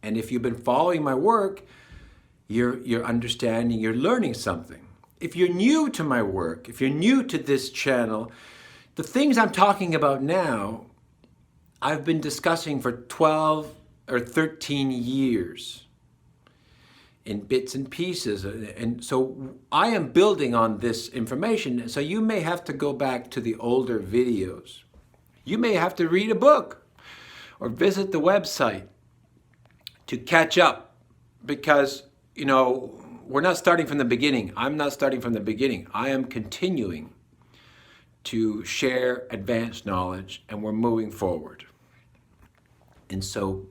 And if you've been following my work, you're understanding, you're learning something. If you're new to my work, if you're new to this channel, the things I'm talking about now, I've been discussing for 12 or 13 years in bits and pieces. And so I am building on this information. So you may have to go back to the older videos. You may have to read a book or visit the website to catch up, because, you know, we're not starting from the beginning. I'm not starting from the beginning. I am continuing to share advanced knowledge, and we're moving forward. And so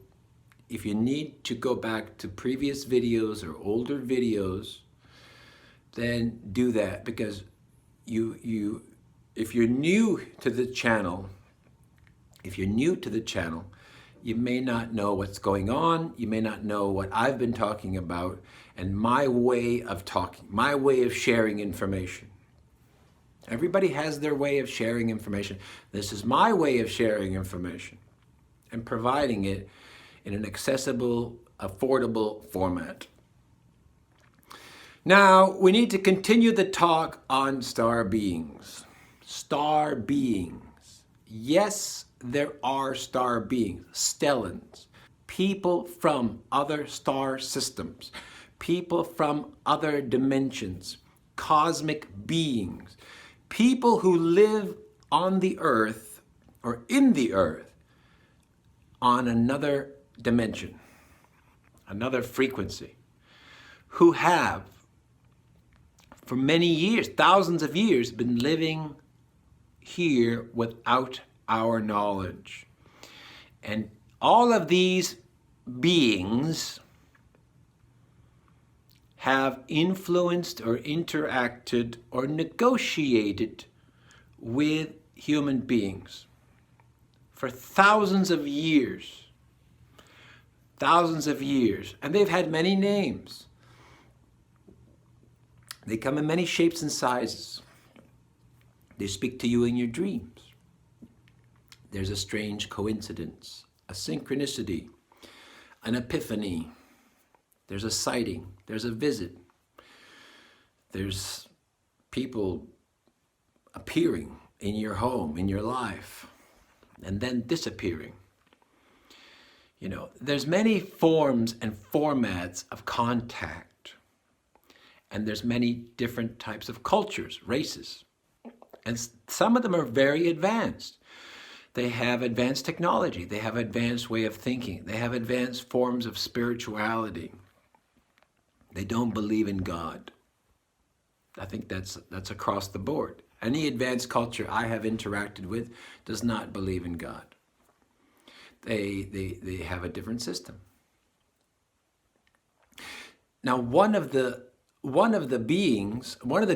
if you need to go back to previous videos or older videos, then do that, because if you're new to the channel, you may not know what's going on. You may not know what I've been talking about and my way of talking, my way of sharing information. Everybody has their way of sharing information. This is my way of sharing information and providing it in an accessible, affordable format. Now, we need to continue the talk on star beings. Star beings. Yes, there are star beings, stellans, people from other star systems, people from other dimensions, cosmic beings, people who live on the earth or in the earth on another dimension, another frequency, who have for many years, thousands of years, been living here without our knowledge. And all of these beings have influenced or interacted or negotiated with human beings for thousands of years. Thousands of years. And they've had many names. They come in many shapes and sizes. They speak to you in your dreams. There's a strange coincidence, a synchronicity, an epiphany. There's a sighting, there's a visit. There's people appearing in your home, in your life, and then disappearing. You know, there's many forms and formats of contact, and there's many different types of cultures, races, and some of them are very advanced. They have advanced technology, they have advanced way of thinking, they have advanced forms of spirituality. They don't believe in God. I think that's across the board. Any advanced culture I have interacted with does not believe in God. They have a different system. Now, one of the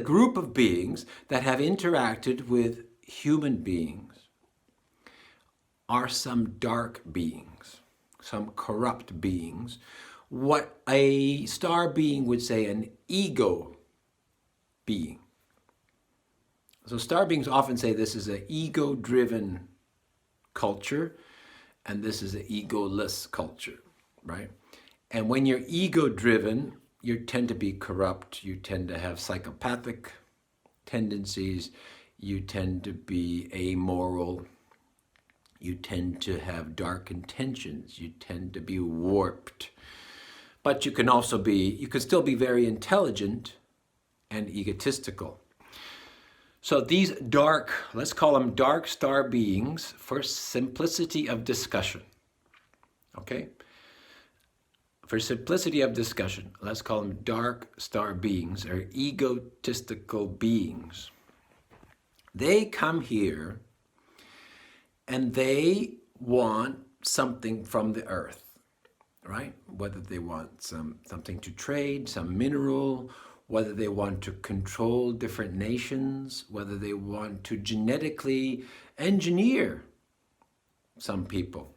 group of beings that have interacted with human beings are some dark beings, some corrupt beings, what a star being would say, an ego being. So star beings often say this is an ego-driven culture, and this is an egoless culture, right? And when you're ego-driven, you tend to be corrupt, you tend to have psychopathic tendencies, you tend to be amoral, you tend to have dark intentions, you tend to be warped. But you can still be very intelligent and egotistical. So these dark, let's call them dark star beings for simplicity of discussion, okay? For simplicity of discussion, let's call them dark star beings or egotistical beings. They come here and they want something from the earth, right? Whether they want something to trade, some mineral, whether they want to control different nations, whether they want to genetically engineer some people.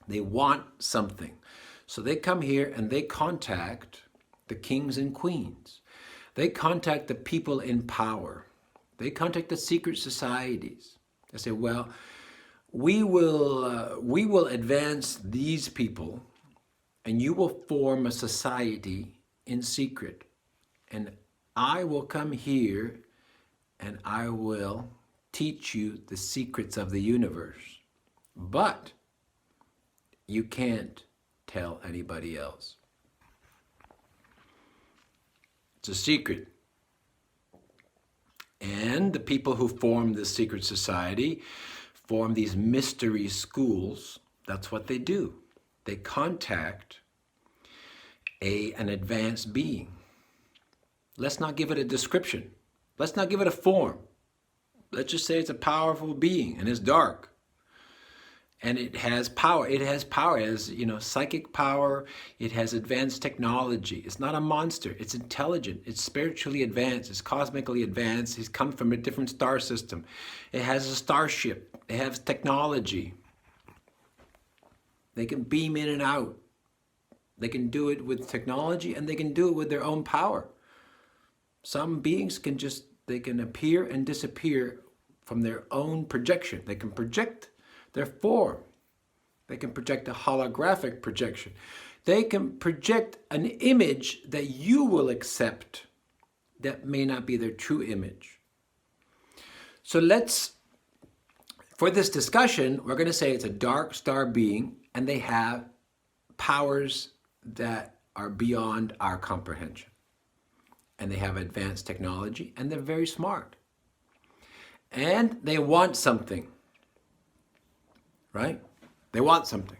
They want something. So they come here and they contact the kings and queens. They contact the people in power. They contact the secret societies. They say, well, we will advance these people and you will form a society in secret. And I will come here and I will teach you the secrets of the universe. But you can't tell anybody else. It's a secret. And the people who form this secret society form these mystery schools. That's what they do. They contact an advanced being. Let's not give it a description. Let's not give it a form. Let's just say it's a powerful being and it's dark. And it has power. It has power. It has, psychic power. It has advanced technology. It's not a monster. It's intelligent. It's spiritually advanced. It's cosmically advanced. It's come from a different star system. It has a starship. It has technology. They can beam in and out. They can do it with technology, and they can do it with their own power. Some beings they can appear and disappear from their own projection. They can project their form. They can project a holographic projection. They can project an image that you will accept that may not be their true image. So for this discussion, we're going to say it's a dark star being, and they have powers that are beyond our comprehension. And they have advanced technology, and they're very smart. And they want something. Right? They want something.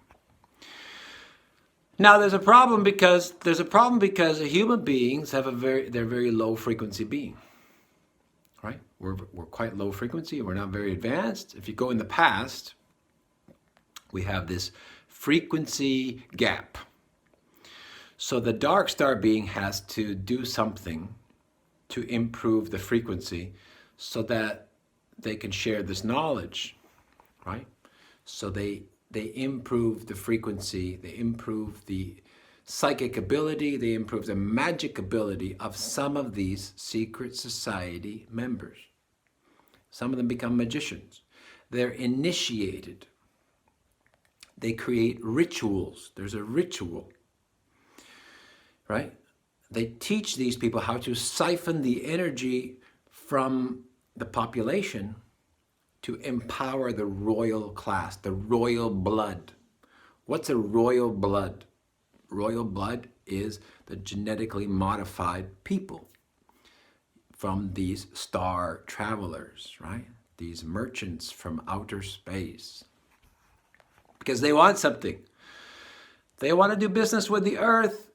Now there's a problem because human beings they're very low frequency being. Right? We're quite low frequency. We're not very advanced. If you go in the past, we have this frequency gap. So the dark star being has to do something to improve the frequency so that they can share this knowledge, right? So they improve the frequency, they improve the psychic ability, they improve the magic ability of some of these secret society members. Some of them become magicians. They're initiated. They create rituals. There's a ritual, right? They teach these people how to siphon the energy from the population to empower the royal class, the royal blood. What's a royal blood? Royal blood is the genetically modified people from these star travelers, right? These merchants from outer space. Because they want something. They want to do business with the earth,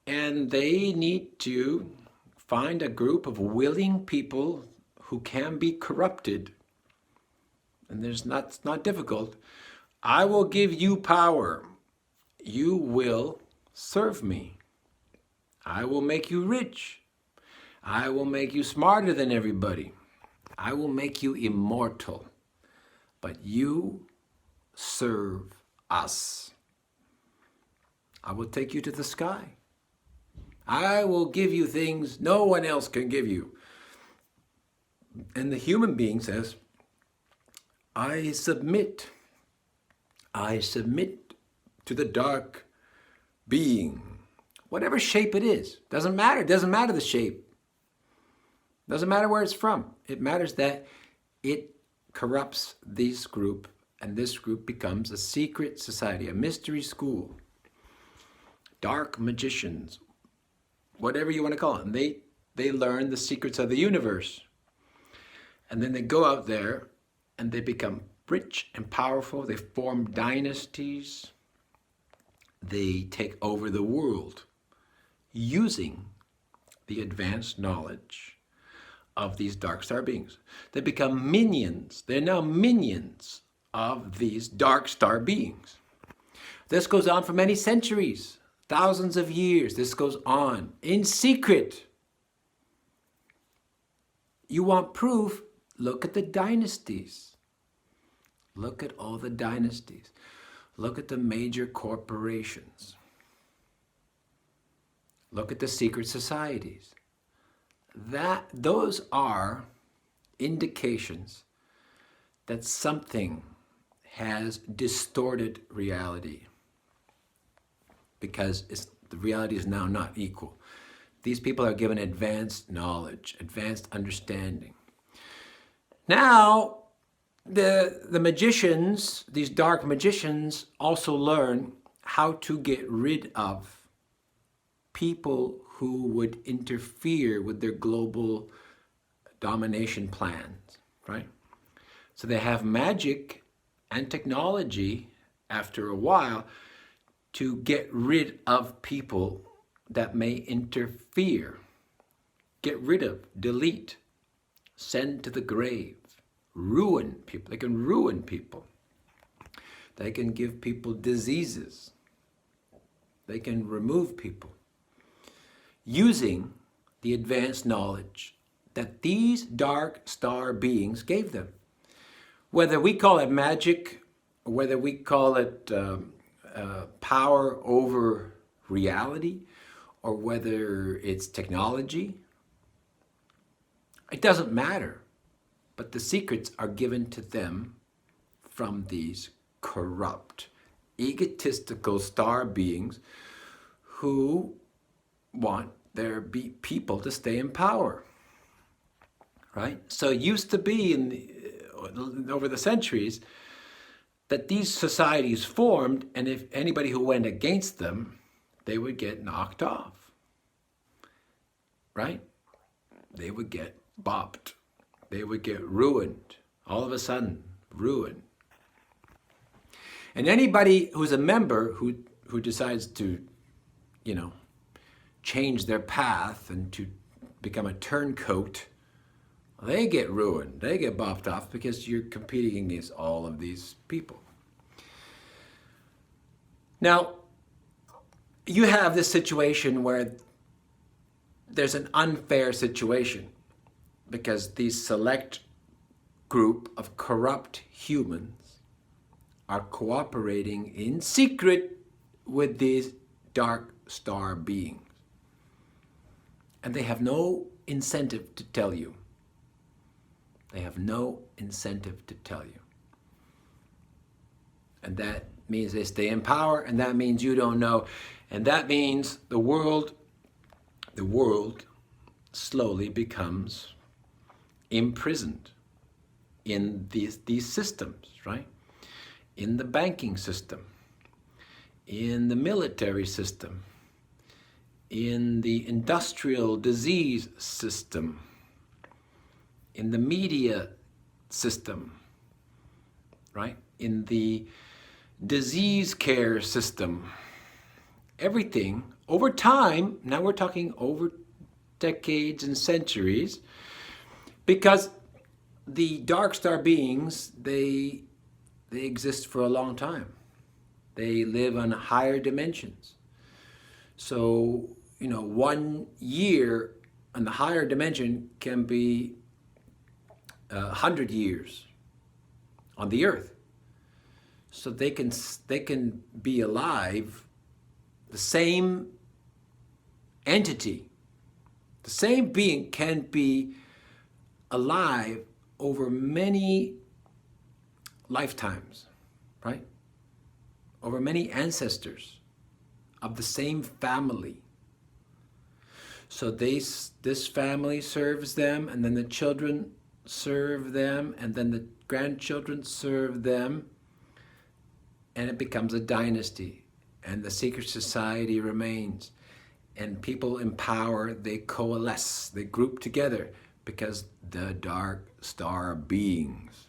and they need to find a group of willing people who can be corrupted. And it's not difficult. I will give you power. You will serve me. I will make you rich. I will make you smarter than everybody. I will make you immortal. But you serve us. I will take you to the sky. I will give you things no one else can give you. And the human being says, I submit to the dark being, whatever shape it is. Doesn't matter the shape. Doesn't matter where it's from. It matters that it corrupts this group, and this group becomes a secret society, a mystery school. Dark magicians, whatever you want to call it. And they learn the secrets of the universe. And then they go out there and they become rich and powerful. They form dynasties. They take over the world using the advanced knowledge of these dark star beings. They become minions. They're now minions of these dark star beings. This goes on for many centuries, thousands of years. This goes on in secret. You want proof? Look at the dynasties. Look at all the dynasties. Look at the major corporations. Look at the secret societies. Those are indications that something has distorted reality. because the reality is now not equal. These people are given advanced knowledge, advanced understanding. Now, the magicians, these dark magicians, also learn how to get rid of people who would interfere with their global domination plans, right? So they have magic and technology after a while to get rid of people that may interfere. Get rid of, delete, send to the grave, ruin people. They can ruin people. They can give people diseases. They can remove people using the advanced knowledge that these dark star beings gave them. Whether we call it magic, or whether we call it power over reality, or whether it's technology, it doesn't matter. But the secrets are given to them from these corrupt, egotistical star beings who want their people to stay in power, right? So it used to be over the centuries that these societies formed, and if anybody who went against them, they would get knocked off, right? They would get bopped. They would get ruined. All of a sudden, ruined. And anybody who's a member who decides to, change their path and to become a turncoat, they get ruined. They get bopped off because you're competing against all of these people. Now, you have this situation where there's an unfair situation because these select group of corrupt humans are cooperating in secret with these dark star beings. And they have no incentive to tell you. They have no incentive to tell you. And that means they stay in power, and that means you don't know. And that means the world slowly becomes imprisoned in these systems, right? In the banking system, in the military system, in the industrial disease system, in the media system, right? In the disease care system. Everything over time, now we're talking over decades and centuries, because the dark star beings, they exist for a long time. They live on higher dimensions. So, 1 year on the higher dimension can be 100 years on the earth. So they can be alive, the same entity, the same being can be alive over many lifetimes, right? Over many ancestors of the same family. So this family serves them, and then the children serve them, and then the grandchildren serve them, and it becomes a dynasty, and the secret society remains, and people in power, they coalesce, they group together, because the dark star beings,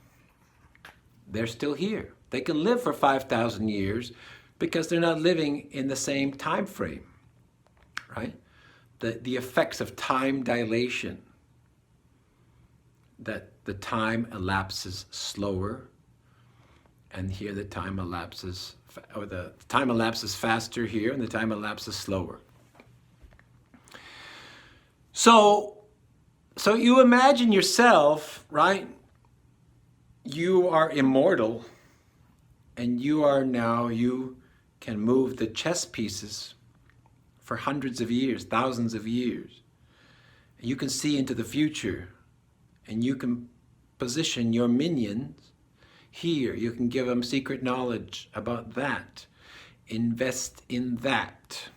they're still here. They can live for 5,000 years because they're not living in the same time frame, right? The effects of time dilation, that the time elapses slower, and here the time elapses, or the time elapses faster here, and the time elapses slower. So you imagine yourself, right? You are immortal, and you can move the chess pieces for hundreds of years, thousands of years. You can see into the future, and you can position your minions here. You can give them secret knowledge about that. invest in that,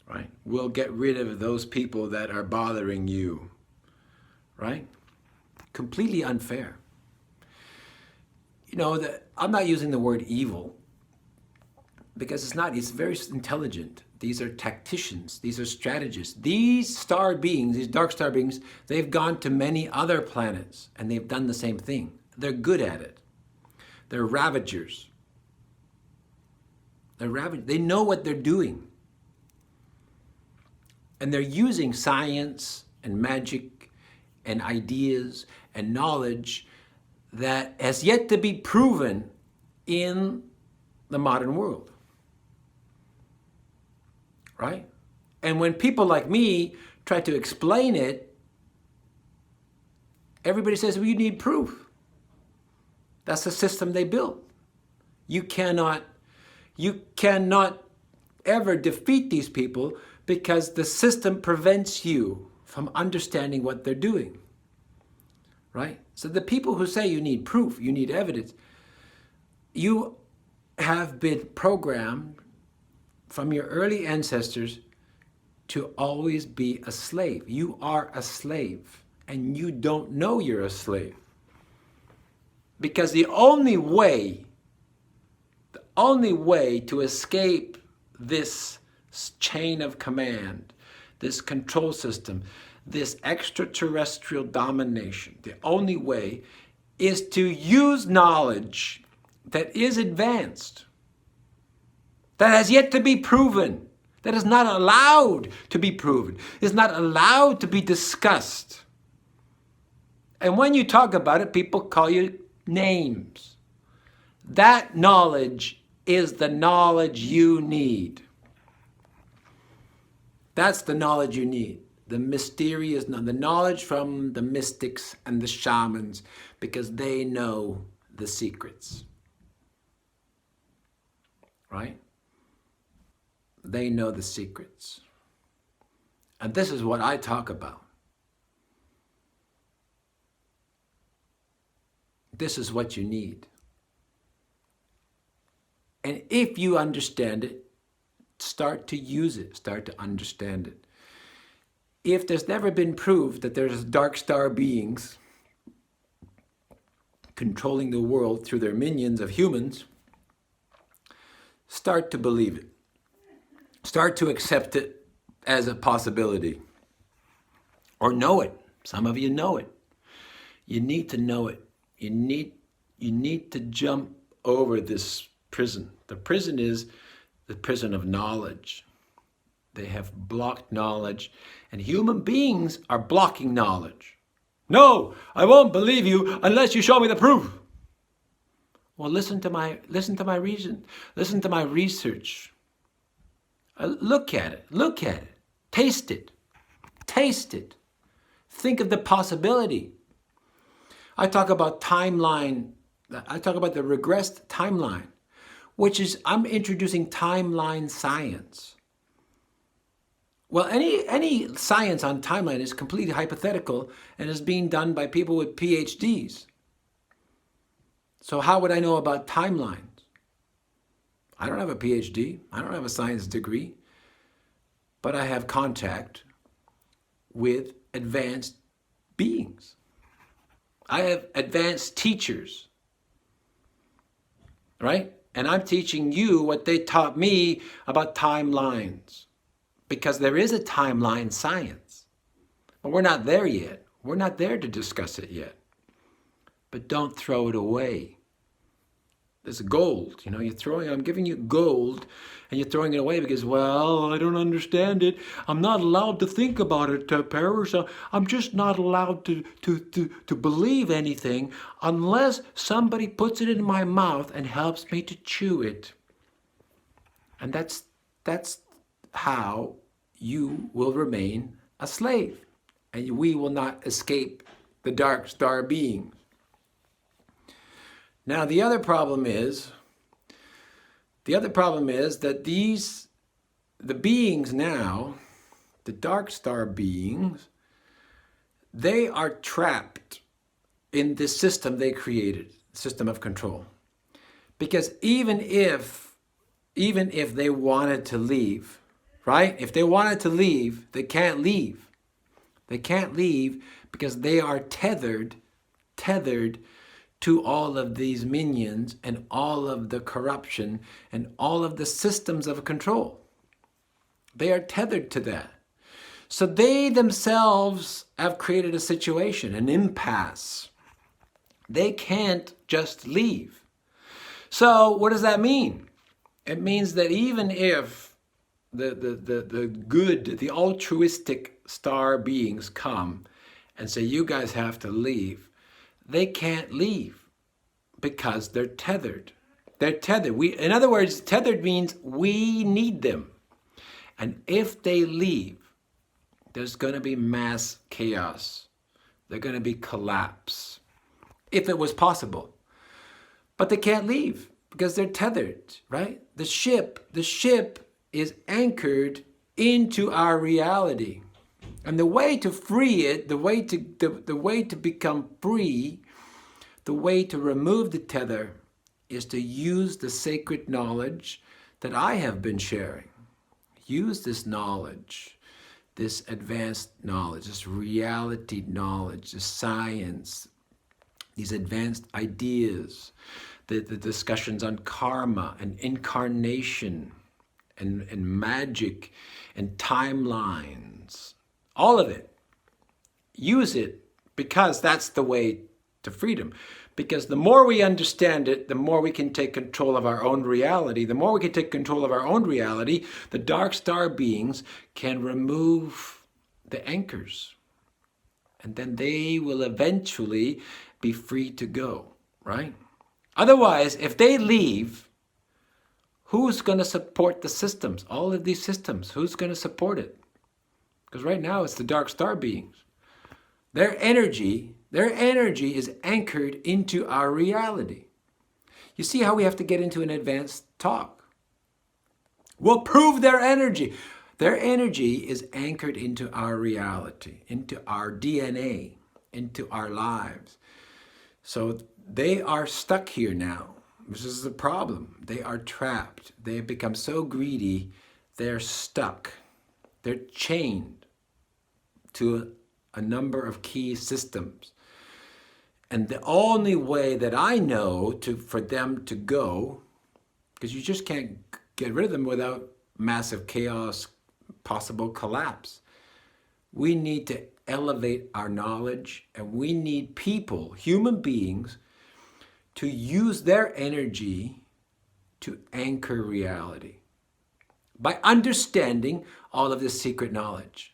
right? We'll get rid of those people that are bothering you, right? Completely unfair. You know, I'm not using the word evil because it's not. It's very intelligent. These are tacticians. These are strategists. These star beings, these dark star beings, they've gone to many other planets and they've done the same thing. They're good at it. They're ravagers. They know what they're doing. And they're using science and magic and ideas and knowledge that has yet to be proven in the modern world. Right? And when people like me try to explain it, everybody says, well, you need proof. That's the system they built. You cannot ever defeat these people because the system prevents you from understanding what they're doing. Right? So the people who say you need proof, you need evidence, you have been programmed from your early ancestors to always be a slave. You are a slave, and you don't know you're a slave. Because the only way to escape this chain of command, this control system, this extraterrestrial domination, the only way is to use knowledge that is advanced, that has yet to be proven, that is not allowed to be proven, is not allowed to be discussed. And when you talk about it, people call you names. That knowledge is the knowledge you need. That's the knowledge you need. The mysterious, the knowledge from the mystics and the shamans, because they know the secrets. Right? They know the secrets. And this is what I talk about. This is what you need. And if you understand it, start to use it, start to understand it. If there's never been proof that there's dark star beings controlling the world through their minions of humans, start to believe it. Start to accept it as a possibility. Or know it. Some of you know it. You need to know it. You need to jump over this prison. The prison is the prison of knowledge. They have blocked knowledge, and human beings are blocking knowledge. No, I won't believe you unless you show me the proof. Well, listen to my reason. Listen to my research. Look at it. Taste it. Think of the possibility. I talk about timeline. I talk about the regressed timeline, which is, I'm introducing timeline science. Well, any science on timeline is completely hypothetical and is being done by people with PhDs. So how would I know about timelines? I don't have a PhD. I don't have a science degree. But I have contact with advanced beings. I have advanced teachers. Right? And I'm teaching you what they taught me about timelines. Because there is a timeline science. But we're not there yet. We're not there to discuss it yet. But don't throw it away. There's gold. I'm giving you gold and you're throwing it away because, well, I don't understand it. I'm not allowed to think about it, Paris. I'm just not allowed to believe anything unless somebody puts it in my mouth and helps me to chew it. And that's how you will remain a slave. And we will not escape the dark star beings. Now, the other problem is that the beings now, the dark star beings, they are trapped in this system they created, system of control. Because even if even if they wanted to leave, right? If they wanted to leave, they can't leave. They can't leave because they are tethered to all of these minions and all of the corruption and all of the systems of control. They are tethered to that. So they themselves have created a situation, an impasse. They can't just leave. So what does that mean? It means that even if the good, the altruistic star beings come and say, you guys have to leave, they can't leave because they're tethered. They're tethered. In other words, tethered means we need them. And if they leave, there's going to be mass chaos. There's going to be collapse, if it was possible. But they can't leave because they're tethered, right? The ship is anchored into our reality. And the way to free it, the way to become free, the way to remove the tether is to use the sacred knowledge that I have been sharing. Use this knowledge, this advanced knowledge, this reality knowledge, the science, these advanced ideas, the discussions on karma and incarnation and magic and timelines, all of it. Use it because that's the way to freedom. Because the more we understand it, the more we can take control of our own reality. The more we can take control of our own reality, the dark star beings can remove the anchors. And then they will eventually be free to go, right? Otherwise, if they leave, who's going to support the systems? All of these systems, who's going to support it? Because right now it's the dark star beings. Their energy is anchored into our reality. You see how we have to get into an advanced talk? We'll prove their energy. Their energy is anchored into our reality, into our DNA, into our lives. So they are stuck here now. This is the problem. They are trapped. They have become so greedy, they're stuck. They're chained to a number of key systems. And the only way that I know for them to go, because you just can't get rid of them without massive chaos, possible collapse. We need to elevate our knowledge, and we need people, human beings, to use their energy to anchor reality by understanding all of this secret knowledge.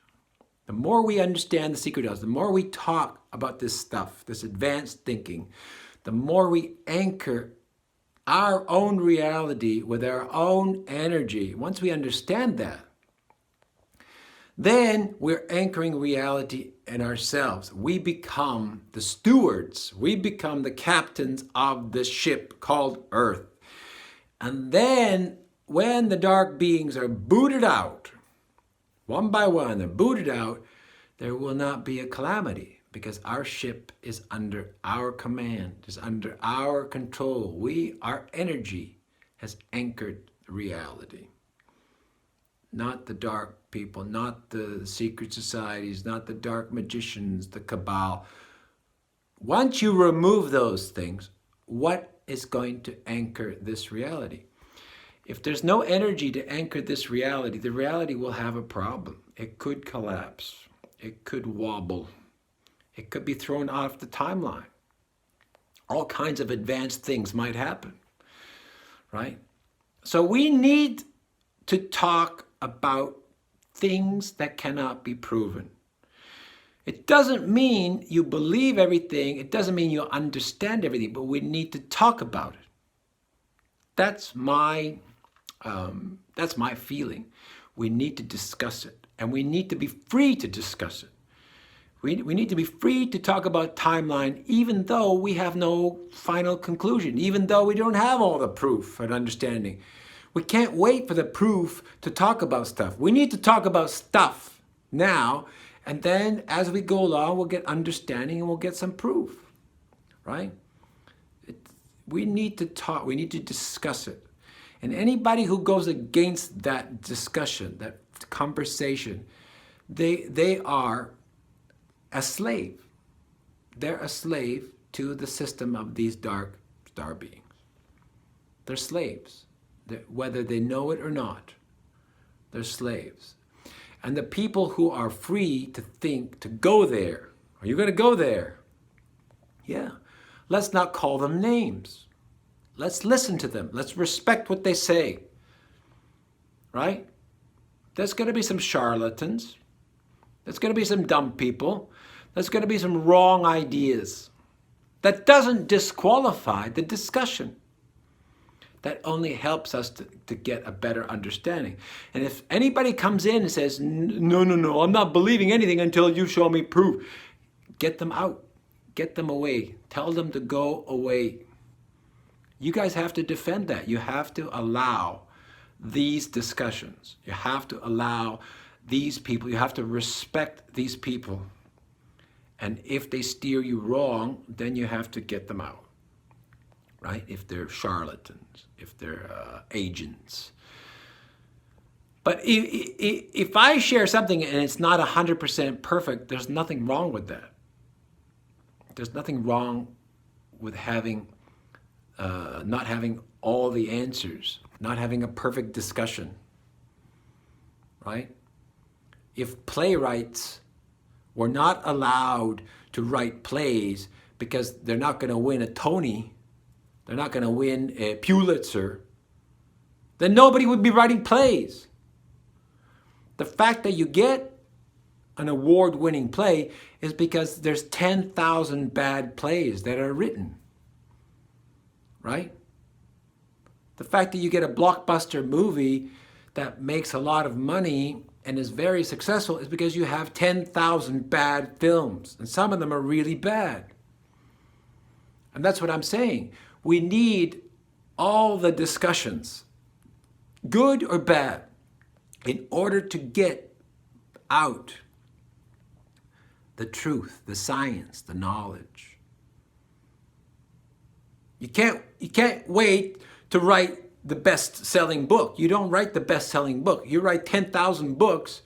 The more we understand the secret knowledge, the more we talk about this stuff, this advanced thinking, the more we anchor our own reality with our own energy. Once we understand that, then we're anchoring reality in ourselves. We become the stewards. We become the captains of the ship called Earth. And then when the dark beings are booted out, one by one, they're booted out, there will not be a calamity because our ship is under our command, is under our control. Our energy has anchored reality. Not the dark people, not the secret societies, not the dark magicians, the cabal. Once you remove those things, what is going to anchor this reality? If there's no energy to anchor this reality, the reality will have a problem. It could collapse. It could wobble. It could be thrown off the timeline. All kinds of advanced things might happen, right? So we need to talk about things that cannot be proven. It doesn't mean you believe everything. It doesn't mean you understand everything, but we need to talk about it. That's my feeling. We need to discuss it, and we need to be free to discuss it. We need to be free to talk about timeline, even though we have no final conclusion, even though we don't have all the proof and understanding. We can't wait for the proof to talk about stuff. We need to talk about stuff now, and then as we go along, we'll get understanding and we'll get some proof, right? We need to talk. We need to discuss it. And anybody who goes against that discussion, that conversation, they are a slave. They're a slave to the system of these dark star beings. They're slaves. Whether they know it or not, they're slaves. And the people who are free to think, to go there, are you going to go there? Yeah. Let's not call them names. Let's listen to them. Let's respect what they say. Right? There's going to be some charlatans. There's going to be some dumb people. There's going to be some wrong ideas. That doesn't disqualify the discussion. That only helps us to get a better understanding. And if anybody comes in and says, no, I'm not believing anything until you show me proof, get them out. Get them away. Tell them to go away. You guys have to defend that. You have to allow these discussions. You have to allow these people. You have to respect these people. And if they steer you wrong, then you have to get them out. Right? If they're charlatans, if they're agents. But if I share something and it's not 100% perfect, there's nothing wrong with that. There's nothing wrong with having, not having all the answers, not having a perfect discussion, right? If playwrights were not allowed to write plays because they're not going to win a Tony, they're not going to win a Pulitzer, then nobody would be writing plays. The fact that you get an award-winning play is because there's 10,000 bad plays that are written, right? The fact that you get a blockbuster movie that makes a lot of money and is very successful is because you have 10,000 bad films, and some of them are really bad. And that's what I'm saying. We need all the discussions, good or bad, in order to get out the truth, the science, the knowledge. You can't wait to write the best-selling book. You don't write the best-selling book. You write 10,000 books,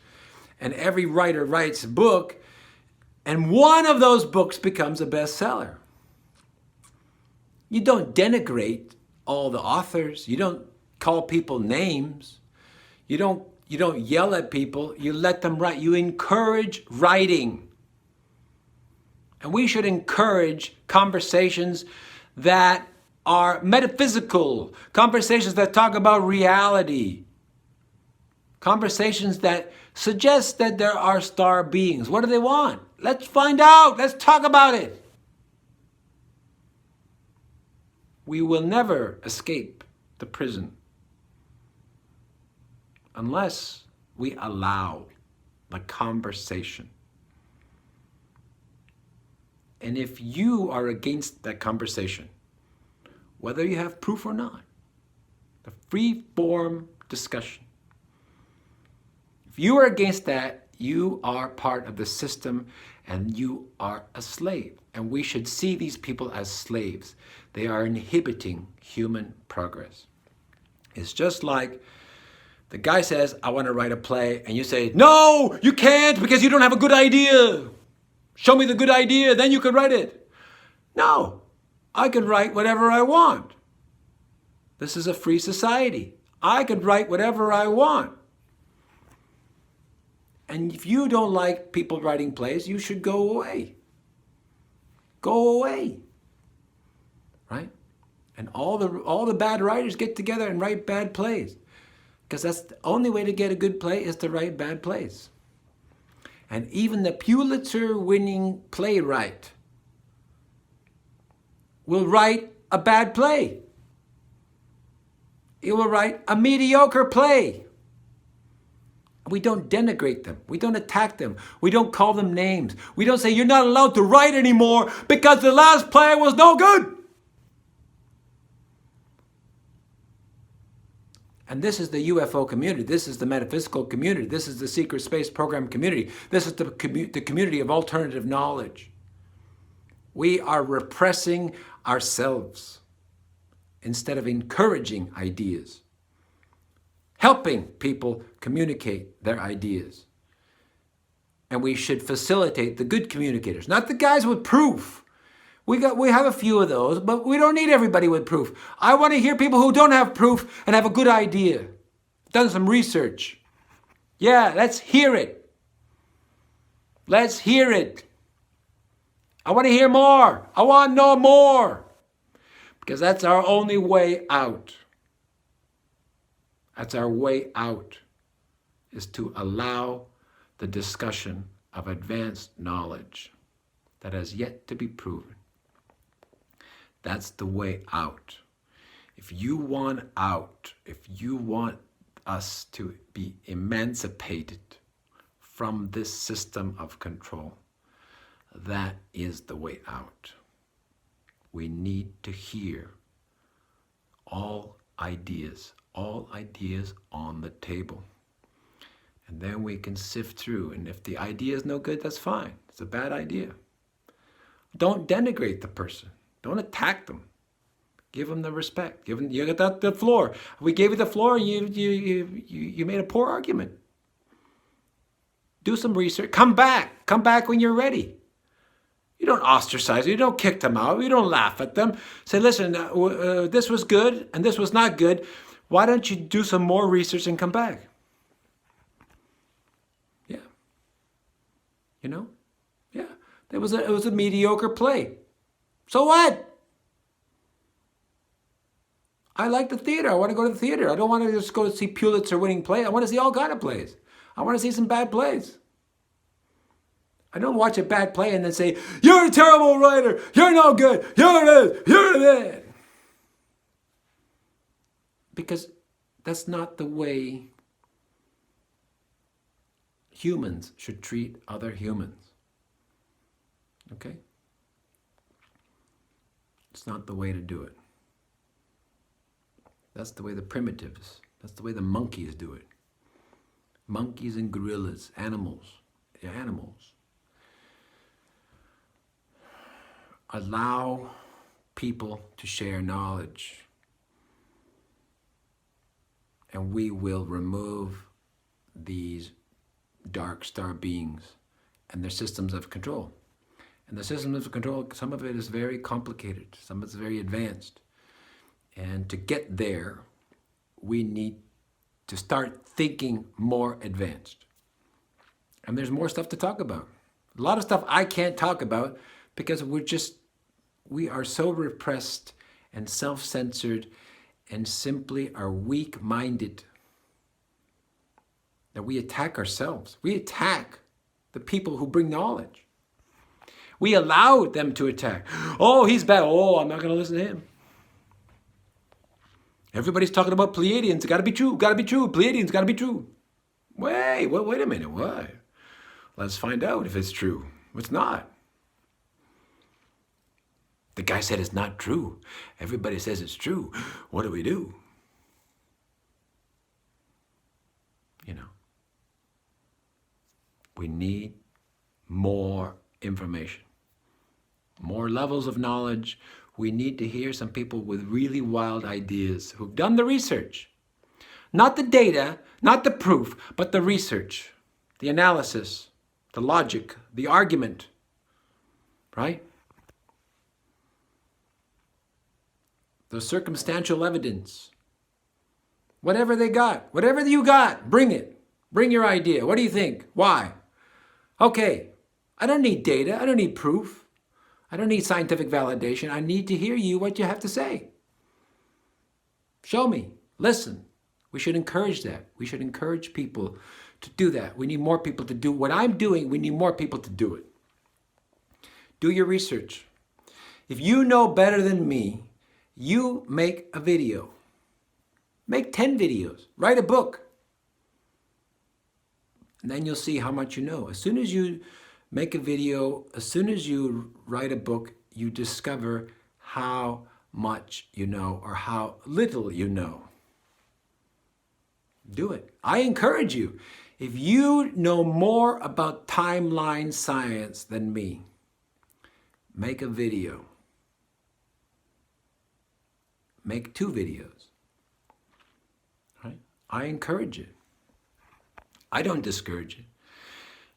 and every writer writes a book, and one of those books becomes a bestseller. You don't denigrate all the authors. You don't call people names. You don't yell at people. You let them write. You encourage writing. And we should encourage conversations that are metaphysical, conversations that talk about reality, conversations that suggest that there are star beings. What do they want? Let's find out. Let's talk about it. We will never escape the prison unless we allow the conversation. And if you are against that conversation, whether you have proof or not, the free-form discussion, if you are against that, you are part of the system and you are a slave. And we should see these people as slaves. They are inhibiting human progress. It's just like the guy says, I want to write a play, and you say, no, you can't because you don't have a good idea. Show me the good idea, then you can write it. No, I can write whatever I want. This is a free society. I can write whatever I want. And if you don't like people writing plays, you should go away. Go away. Right? And all the bad writers get together and write bad plays. Because that's the only way to get a good play is to write bad plays. And even the Pulitzer-winning playwright will write a bad play. He will write a mediocre play. We don't denigrate them. We don't attack them. We don't call them names. We don't say, you're not allowed to write anymore because the last play was no good. And this is the UFO community. This is the metaphysical community. This is the secret space program community. This is the community of alternative knowledge. We are repressing ourselves instead of encouraging ideas. helping people communicate their ideas. And we should facilitate the good communicators, not the guys with proof. We have a few of those, but we don't need everybody with proof. I want to hear people who don't have proof and have a good idea, done some research. Yeah, let's hear it. Let's hear it. I want to hear more. I want to know more. Because that's our only way out. That's our way out, is to allow the discussion of advanced knowledge that has yet to be proven. That's the way out. If you want out, if you want us to be emancipated from this system of control, that is the way out. We need to hear all ideas on the table. And then we can sift through. And if the idea is no good, that's fine. It's a bad idea. Don't denigrate the person. Don't attack them. Give them the respect. You got the floor. We gave you the floor and you made a poor argument. Do some research. Come back. Come back when you're ready. You don't ostracize them. You don't kick them out. You don't laugh at them. Say, listen, this was good and this was not good. Why don't you do some more research and come back? Yeah. You know? Yeah. It was a mediocre play. So what? I like the theater. I want to go to the theater. I don't want to just go to see Pulitzer-winning plays. I want to see all kind of plays. I want to see some bad plays. I don't watch a bad play and then say, you're a terrible writer. You're no good. You're this. You're that. Because that's not the way humans should treat other humans. Okay? It's not the way to do it. That's the way the primitives, that's the way the monkeys do it. Monkeys and gorillas, animals. Allow people to share knowledge, and we will remove these dark star beings and their systems of control. And the systems of control, some of it is very complicated, some of it is very advanced. And to get there, we need to start thinking more advanced. And there's more stuff to talk about. A lot of stuff I can't talk about because we are so repressed and self-censored and simply are weak-minded that we attack ourselves. We attack the people who bring knowledge. We allow them to attack. Oh, he's bad. Oh, I'm not going to listen to him. Everybody's talking about Pleiadians. Got to be true. Got to be true. Pleiadians got to be true. Wait a minute. Why? Let's find out if it's true. It's not. The guy said it's not true. Everybody says it's true. What do we do? You know. We need more information. More levels of knowledge. We need to hear some people with really wild ideas who've done the research. Not the data, not the proof, but the research, the analysis, the logic, the argument, right? The circumstantial evidence. Whatever they got, whatever you got, bring it. Bring your idea. What do you think? Why? Okay, I don't need data. I don't need proof. I don't need scientific validation. I need to hear what you have to say. Show me. Listen. We should encourage that. We should encourage people to do that. We need more people to do what I'm doing. We need more people to do it. Do your research. If you know better than me, you make a video. Make 10 videos. Write a book. And then you'll see how much you know. As soon as you make a video, as soon as you write a book, you discover how much you know or how little you know. Do it. I encourage you. If you know more about timeline science than me, make a video. Make 2 videos. Right? I encourage it. I don't discourage it.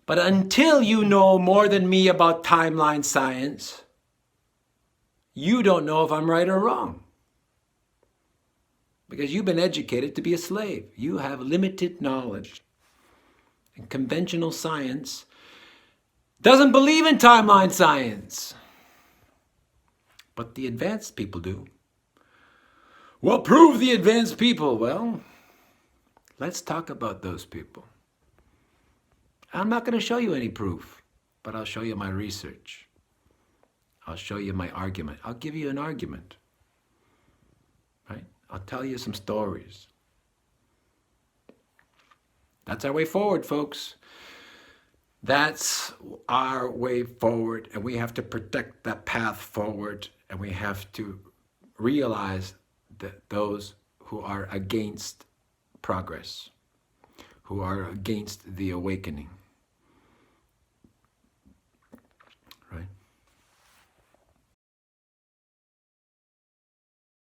But until you know more than me about timeline science, you don't know if I'm right or wrong. Because you've been educated to be a slave. You have limited knowledge. And conventional science doesn't believe in timeline science. But the advanced people do. Well, prove the advanced people. Well, let's talk about those people. I'm not going to show you any proof, but I'll show you my research. I'll show you my argument. I'll give you an argument. Right? I'll tell you some stories. That's our way forward, folks. That's our way forward, and we have to protect that path forward, and we have to realize that those who are against progress, who are against the awakening,